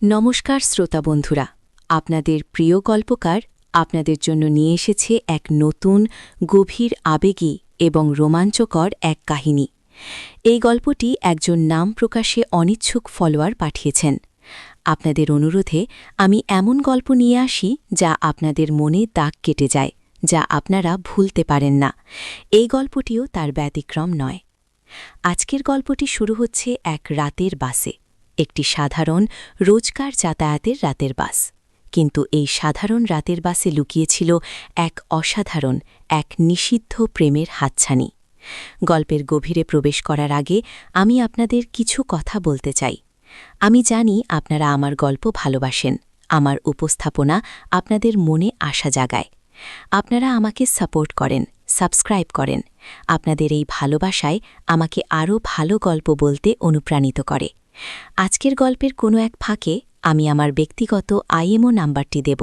নমস্কার শ্রোতা বন্ধুরা, আপনাদের প্রিয় গল্পকার আপনাদের জন্য নিয়ে এসেছে এক নতুন, গভীর আবেগী এবং রোমাঞ্চকর এক কাহিনী। এই গল্পটি একজন নাম প্রকাশে অনিচ্ছুক ফলোয়ার পাঠিয়েছেন। আপনাদের অনুরোধে আমি এমন গল্প নিয়ে আসি যা আপনাদের মনে দাগ কেটে যায়, যা আপনারা ভুলতে পারেন না। এই গল্পটিও তার ব্যতিক্রম নয়। আজকের গল্পটি শুরু হচ্ছে এক রাতের বাসে, একটি সাধারণ রোজকার যাতায়াতের রাতের বাস। কিন্তু এই সাধারণ রাতের বাসে লুকিয়েছিল এক অসাধারণ, এক নিষিদ্ধ প্রেমের হাতছানি। গল্পের গভীরে প্রবেশ করার আগে আমি আপনাদের কিছু কথা বলতে চাই। আমি জানি আপনারা আমার গল্প ভালোবাসেন, আমার উপস্থাপনা আপনাদের মনে আশা জাগায়। আপনারা আমাকে সাপোর্ট করেন, সাবস্ক্রাইব করেন। আপনাদের এই ভালোবাসায় আমাকে আরও ভালো গল্প বলতে অনুপ্রাণিত করে। আজকের গল্পের কোনো এক ফাঁকে আমি আমার ব্যক্তিগত আইএমও নাম্বারটি দেব।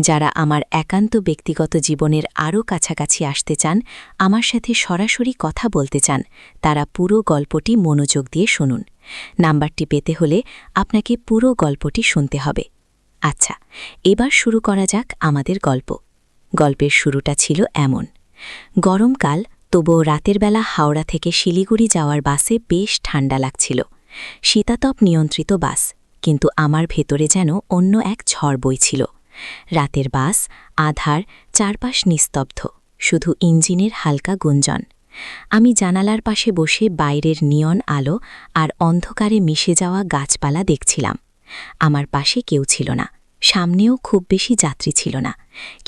যারা আমার একান্ত ব্যক্তিগত জীবনের আরও কাছাকাছি আসতে চান, আমার সাথে সরাসরি কথা বলতে চান, তারা পুরো গল্পটি মনোযোগ দিয়ে শুনুন। নাম্বারটি পেতে হলে আপনাকে পুরো গল্পটি শুনতে হবে। আচ্ছা, এবার শুরু করা যাক আমাদের গল্প। গল্পের শুরুটা ছিল এমন। গরমকাল, তবুও রাতের বেলা হাওড়া থেকে শিলিগুড়ি যাওয়ার বাসে বেশ ঠান্ডা লাগছিল। শীতাতপ নিয়ন্ত্রিত বাস, কিন্তু আমার ভেতরে যেন অন্য এক ঝড় বইছিল। রাতের বাস, আধার, চারপাশ নিস্তব্ধ, শুধু ইঞ্জিনের হালকা গুঞ্জন। আমি জানালার পাশে বসে বাইরের নিয়ন আলো আর অন্ধকারে মিশে যাওয়া গাছপালা দেখছিলাম। আমার পাশে কেউ ছিল না, সামনেও খুব বেশি যাত্রী ছিল না,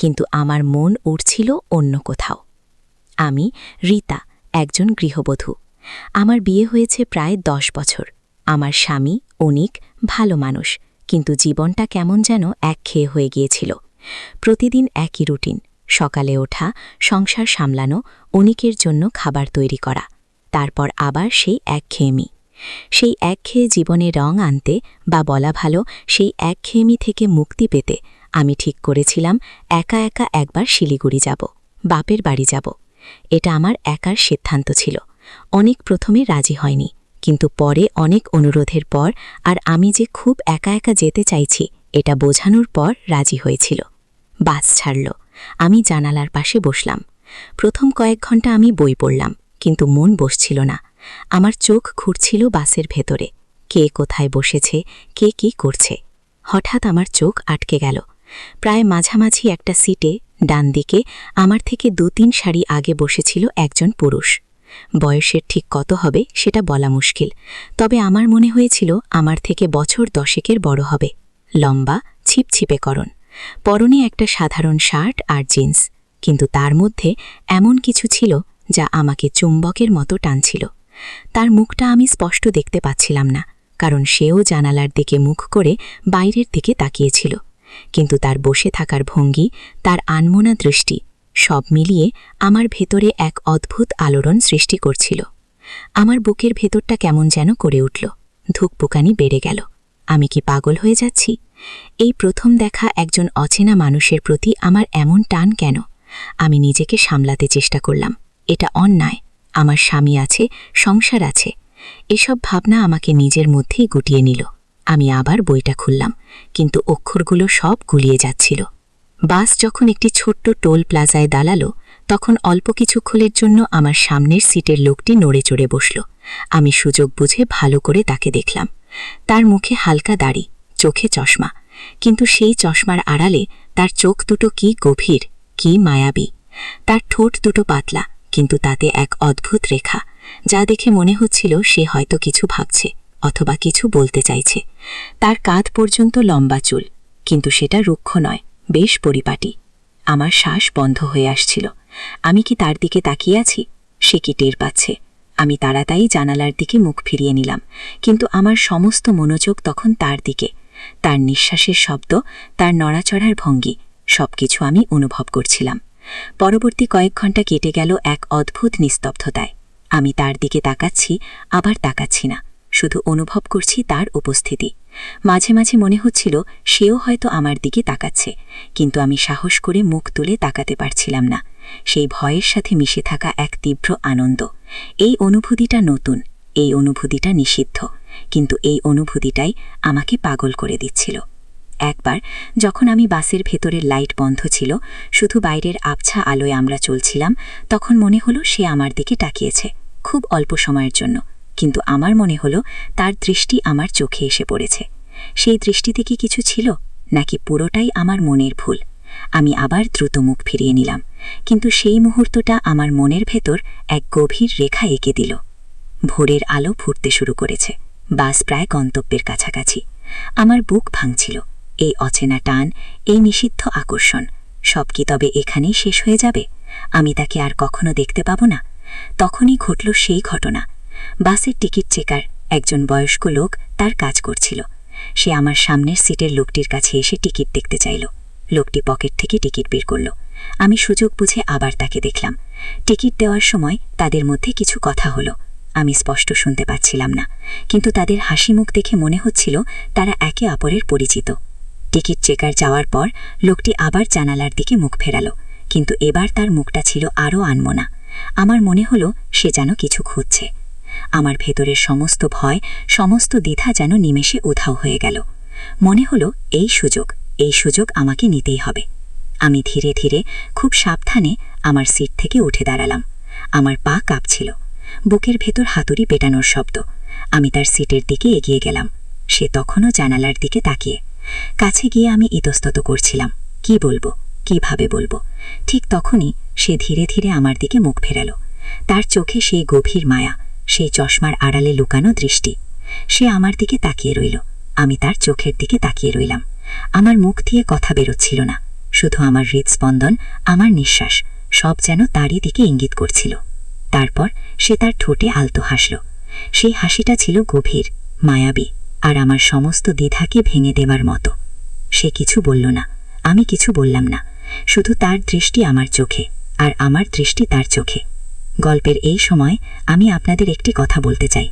কিন্তু আমার মন উড়ছিল অন্য কোথাও। আমি রীতা, একজন গৃহবধূ। আমার বিয়ে হয়েছে প্রায় 10 বছর। আমার স্বামী অনিক, ভালো মানুষ, কিন্তু জীবনটা কেমন যেন একঘেয়ে হয়ে গিয়েছিল। প্রতিদিন একই রুটিন, সকালে ওঠা, সংসার সামলানো, অনিকের জন্য খাবার তৈরি করা, তারপর আবার সেই একঘেয়েমি। সেই একঘেয়ে জীবনে রং আনতে, বা বলা ভালো, সেই একঘেয়েমি থেকে মুক্তি পেতে আমি ঠিক করেছিলাম একা একা একবার শিলিগুড়ি যাব, বাপের বাড়ি যাব। এটা আমার একার সিদ্ধান্ত ছিল। অনেক প্রথমে রাজি হয়নি, কিন্তু পরে অনেক অনুরোধের পর আর আমি যে খুব একা একা যেতে চাইছি এটা বোঝানোর পর রাজি হয়েছিল। বাস ছাড়ল, আমি জানালার পাশে বসলাম। প্রথম কয়েক ঘন্টা আমি বই পড়লাম, কিন্তু মন বসছিল না। আমার চোখ ঘুরছিল বাসের ভেতরে, কে কোথায় বসেছে, কে কি করছে। হঠাৎ আমার চোখ আটকে গেল। প্রায় মাঝামাঝি একটা সিটে ডান দিকে আমার থেকে 2-3 সারি আগে বসেছিল একজন পুরুষ। বয়সের ঠিক কত হবে সেটা বলা মুশকিল, তবে আমার মনে হয়েছিল আমার থেকে বছর 10-এর বড় হবে। লম্বা, ছিপছিপে করণ, পরনে একটা সাধারণ শার্ট আর জিন্স, কিন্তু তার মধ্যে এমন কিছু ছিল যা আমাকে চুম্বকের মতো টানছিল। তার মুখটা আমি স্পষ্ট দেখতে পাচ্ছিলাম না, কারণ সেও জানালার দিকে মুখ করে বাইরের দিকে তাকিয়েছিল, কিন্তু তার বসে থাকার ভঙ্গি, তার আনমনা দৃষ্টি, সব মিলিয়ে আমার ভেতরে এক অদ্ভুত আলোড়ন সৃষ্টি করছিল। আমার বুকের ভেতরটা কেমন যেন করে উঠল, ধুকপুকানি বেড়ে গেল। আমি কি পাগল হয়ে যাচ্ছি? এই প্রথম দেখা একজন অচেনা মানুষের প্রতি আমার এমন টান কেন? আমি নিজেকে সামলাতে চেষ্টা করলাম। এটা অন্যায়, আমার স্বামী আছে, সংসার আছে। এসব ভাবনা আমাকে নিজের মধ্যেই গুটিয়ে নিল। আমি আবার বইটা খুললাম, কিন্তু অক্ষরগুলো সব গুলিয়ে যাচ্ছিল। বাস যখন একটি ছোট্ট টোল প্লাজায় দাঁড়ালো, তখন অল্প কিছুক্ষণের জন্য আমার সামনের সিটের লোকটি নড়ে চড়ে বসল। আমি সুযোগ বুঝে ভালো করে তাকে দেখলাম। তার মুখে হালকা দাড়ি, চোখে চশমা, কিন্তু সেই চশমার আড়ালে তার চোখ দুটো কি গভীর, কি মায়াবী। তার ঠোঁট দুটো পাতলা, কিন্তু তাতে এক অদ্ভুত রেখা, যা দেখে মনে হচ্ছিল সে হয়তো কিছু ভাবছে অথবা কিছু বলতে চাইছে। তার কাঁধ পর্যন্ত লম্বা চুল, কিন্তু সেটা রুক্ষ নয়, বেশ পরিপাটি। আমার শ্বাস বন্ধ হয়ে আসছিল। আমি কি তার দিকে তাকিয়ে আছি? সে কি টের পাচ্ছে? আমি তাড়াতাড়ি জানালার দিকে মুখ ফিরিয়ে নিলাম, কিন্তু আমার সমস্ত মনোযোগ তখন তার দিকে। তার নিঃশ্বাসের শব্দ, তার নড়াচড়ার ভঙ্গি, সবকিছু আমি অনুভব করছিলাম। পরবর্তী কয়েক ঘন্টা কেটে গেল এক অদ্ভুত নিস্তব্ধতায়। আমি তার দিকে তাকাচ্ছি, আবার তাকাচ্ছি না, শুধু অনুভব করছি তার উপস্থিতি। মাঝে মাঝে মনে হচ্ছিল সেও হয়তো আমার দিকে তাকাচ্ছে, কিন্তু আমি সাহস করে মুখ তুলে তাকাতে পারছিলাম না। সেই ভয়ের সাথে মিশে থাকা এক তীব্র আনন্দ। এই অনুভূতিটা নতুন, এই অনুভূতিটা নিষিদ্ধ, কিন্তু এই অনুভূতিটাই আমাকে পাগল করে দিচ্ছিল। একবার যখন আমি বাসের ভেতরের লাইট বন্ধ ছিল, শুধু বাইরের আবছা আলোয় আমরা চলছিলাম, তখন মনে হলো সে আমার দিকে তাকিয়েছে, খুব অল্প সময়ের জন্য। কিন্তু আমার মনে হলো তার দৃষ্টি আমার চোখে এসে পড়েছে। সেই দৃষ্টিতে কি কিছু ছিল, নাকি পুরোটাই আমার মনের ভুল? আমি আবার দ্রুত মুখ ফিরিয়ে নিলাম, কিন্তু সেই মুহূর্তটা আমার মনের ভেতর এক গভীর রেখা এঁকে দিল। ভোরের আলো ফুটতে শুরু করেছে, বাস প্রায় গন্তব্যের কাছাকাছি। আমার বুক ভাঙছিল। এই অচেনা টান, এই নিষিদ্ধ আকর্ষণ, সব কি তবে এখানেই শেষ হয়ে যাবে? আমি তাকে আর কখনো দেখতে পাব না? তখনই ঘটল সেই ঘটনা। বাসের টিকিট চেকার, একজন বয়স্ক লোক, তার কাজ করছিল। সে আমার সামনের সিটের লোকটির কাছে এসে টিকিট দেখতে চাইল। লোকটি পকেট থেকে টিকিট বের করল। আমি সুযোগ বুঝে আবার তাকে দেখলাম। টিকিট দেওয়ার সময় তাদের মধ্যে কিছু কথা হলো। আমি স্পষ্ট শুনতে পাচ্ছিলাম না, কিন্তু তাদের হাসি মুখ দেখে মনে হচ্ছিল তারা একে অপরের পরিচিত। টিকিট চেকার যাওয়ার পর লোকটি আবার জানালার দিকে মুখ ফেরাল, কিন্তু এবার তার মুখটা ছিল আরও আনমনা। আমার মনে হলো সে যেন কিছু খুঁজছে। আমার ভেতরের সমস্ত ভয়, সমস্ত দ্বিধা যেন নিমেষে উধাও হয়ে গেল। মনে হলো এই সুযোগ আমাকে নিতেই হবে। আমি ধীরে ধীরে, খুব সাবধানে আমার সিট থেকে উঠে দাঁড়ালাম। আমার পা কাঁপছিল, বুকের ভেতর হাতুড়ি পেটানোর শব্দ। আমি তার সিটের দিকে এগিয়ে গেলাম। সে তখনও জানালার দিকে তাকিয়ে। কাছে গিয়ে আমি ইতস্তত করছিলাম, কি বলবো, কিভাবে বলবো। ঠিক তখনই সে ধীরে ধীরে আমার দিকে মুখ ফেরাল। তার চোখে সেই গভীর মায়া, সেই চশমার আড়ালে লুকানো দৃষ্টি। সে আমার দিকে তাকিয়ে রইল, আমি তার চোখের দিকে তাকিয়ে রইলাম। আমার মুখ দিয়ে কথা বেরোচ্ছিল না, শুধু আমার হৃদস্পন্দন, আমার নিঃশ্বাস, সব যেন তারই দিকে ইঙ্গিত করছিল। তারপর সে তার ঠোঁটে আলতো হাসল। সেই হাসিটা ছিল গভীর, মায়াবী, আর আমার সমস্ত দ্বিধাকে ভেঙে দেবার মতো। সে কিছু বলল না, আমি কিছু বললাম না, শুধু তার দৃষ্টি আমার চোখে, আর আমার দৃষ্টি তার চোখে। গল্পের এই সময় আমি আপনাদের একটি কথা বলতে চাই।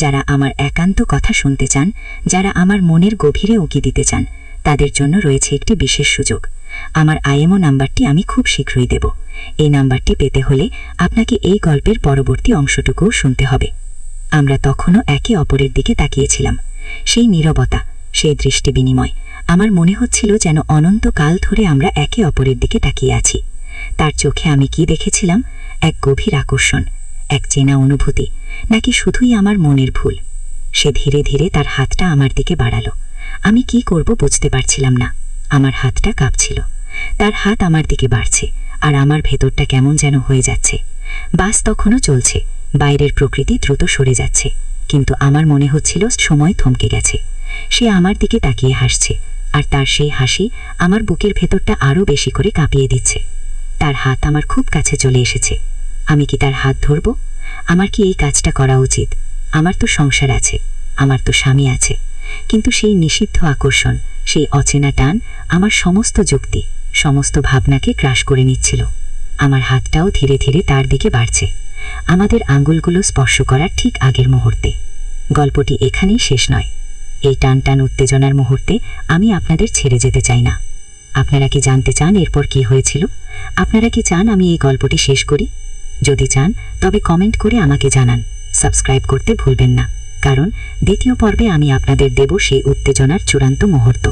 যারা আমার একান্ত কথা শুনতে চান, যারা আমার মনের গভীরে উকি দিতে চান, তাদের জন্য রয়েছে একটি বিশেষ সুযোগ। আমার IMO নাম্বারটি আমি খুব শীঘ্রই দেব। এই নাম্বারটি পেতে হলে আপনাকে এই গল্পের পরবর্তী অংশটুকুও শুনতে হবে। আমরা তখনও একে অপরের দিকে তাকিয়েছিলাম। সেই নীরবতা, সেই দৃষ্টি বিনিময়, আমার মনে হচ্ছিল যেন অনন্তকাল ধরে আমরা একে অপরের দিকে তাকিয়ে আছি। তার চোখে আমি কি দেখেছিলাম? এক গভীর আকর্ষণ, এক চেনা অনুভূতি, নাকি শুধুই আমার মনের ভুল? সে ধীরে ধীরে তার হাতটা আমার দিকে বাড়ালো। আমি কি করব বুঝতে পারছিলাম না। আমার হাতটা কাঁপছিল। তার হাত আমার দিকে বাড়ছে, আর আমার ভেতরটা কেমন যেন হয়ে যাচ্ছে। বাস তখনও চলছে, বাইরের প্রকৃতি দ্রুত সরে যাচ্ছে, কিন্তু আমার মনে হচ্ছিল সময় থমকে গেছে। সে আমার দিকে তাকিয়ে হাসছে, আর তার সেই হাসি আমার বুকের ভেতরটা আরও বেশি করে কাঁপিয়ে দিচ্ছে। তার হাত আমার খুব কাছে চলে এসেছে। আমি কি তার হাত ধরব? আমার কি এই কাজটা করা উচিত? আমার তো সংসার আছে, আমার তো স্বামী আছে। কিন্তু সেই নিষিদ্ধ আকর্ষণ, সেই অচেনা টান আমার সমস্ত যুক্তি, সমস্ত ভাবনাকে গ্রাস করে নিচ্ছিল। আমার হাতটাও ধীরে ধীরে তার দিকে বাড়ছে, আমাদের আঙ্গুলগুলো স্পর্শ করার ঠিক আগের মুহূর্তে। গল্পটি এখানেই শেষ নয়। এই টান টান উত্তেজনার মুহূর্তে আমি আপনাদের ছেড়ে যেতে চাই না। আপনারা কি জানতে চান এরপর কি হয়েছিল? আপনারা কি চান আমি এই গল্পটি শেষ করি? যদি চান তবে কমেন্ট করে আমাকে জানান। সাবস্ক্রাইব করতে ভুলবেন না, কারণ দ্বিতীয় পর্বে আমি আপনাদের দেব সেই উত্তেজনার চূড়ান্ত মুহূর্ত,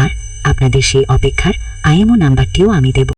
আর আপনাদের সেই অপেক্ষার IMO নাম্বারটিও আমি দেব।